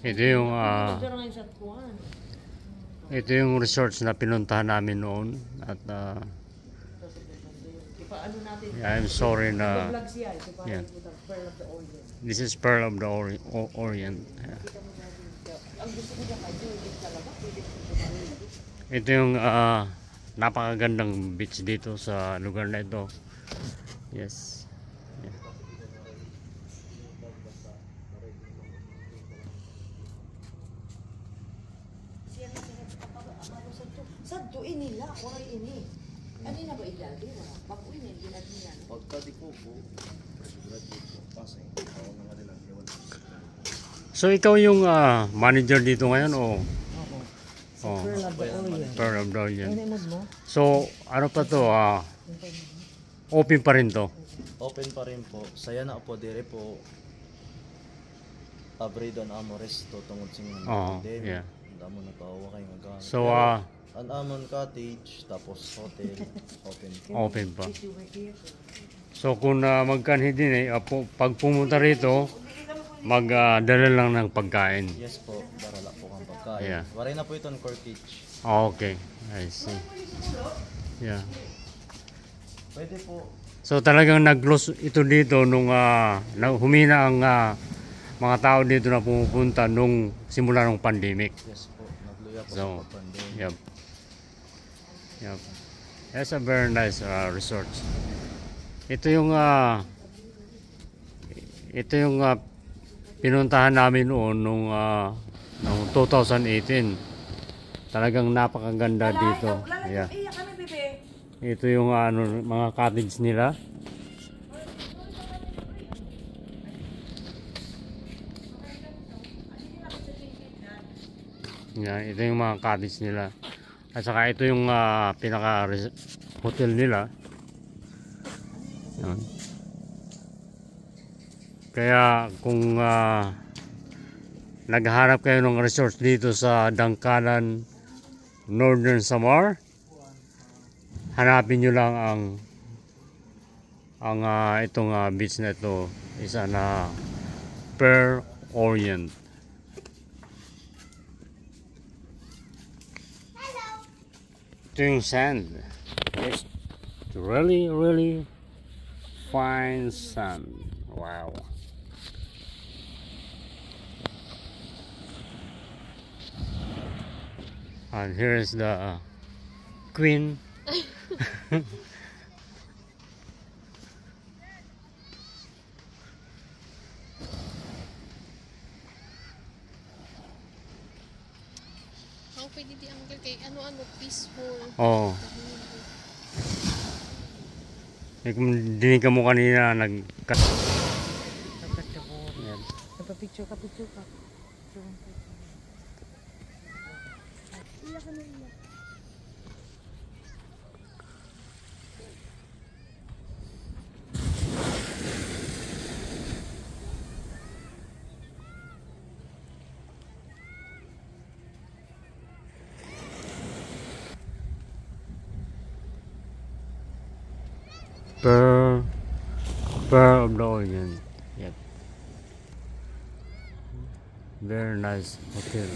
Ito yung ito yung resorts na pinuntahan namin noon at I'm sorry na yeah. This is Pearl of the Orient. Yeah. Ito yung napakagandang beach dito sa lugar na ito. Yes. Yeah. Sadto inila, kuray ini. Ano na ba ilagi? Bago ini, ginagi yan. Pagka di ko pasay. So ikaw yung manager dito ngayon o? Oh, Pearl of the Orient. So ano pa to? Open pa rin to? Open pa rin po. Saya na po dire po. Abridon Amores to tungod sing yeah. Damo na kawa kay nga. So an Amon Cottage tapos hotel open pa. So kung magkanhi din pag pumunta rito, magdala lang ng pagkain. Yes po, darala po kang pagkain. Yeah. Waray na po ito ng Corkage. Okay, I see. Yeah. Pwede po. So talagang nag-close ito dito nung humina ang mga tao dito na pumupunta nung simula ng pandemic. Yes po, nagluya po So, sa pandemic. yep. Yep. That's a very nice resort. Ito yung pinuntahan namin noon nung 2018. Talagang napakaganda dito. Yeah. Ito yung mga cottage nila. Yeah, ito yung mga cottage nila. At saka ito yung pinaka hotel nila. Yan. Kaya kung naghahanap kayo ng resort dito sa Dangkalan, Northern Samar, hanapin nyo lang ang itong beach na ito, isa na Pearl Orient. Ito yung sand. It's really fine sand. Wow. And here is the queen. Ang pwede di uncle kay ano peaceful. Oh. Kung dinig ka mo kanina nag-cut. Picture ka. Pearl of the Orient. Yep. Very nice hotel.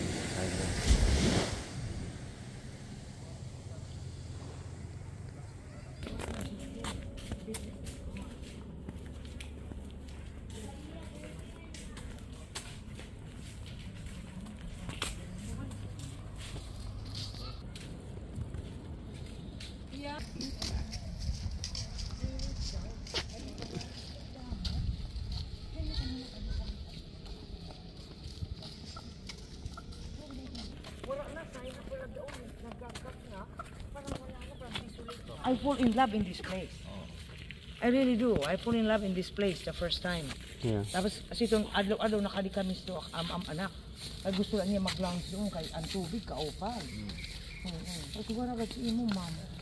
I fall in love in this place. I really do. I fall in love in this place the first time. Yeah. Tapos kasi itong adlaw-adlaw nakadi kami sa anak. Ay gusto lang niya mag-lounge doon kay ang tubig kaupal. Kasi wala ba si imo, ma'am?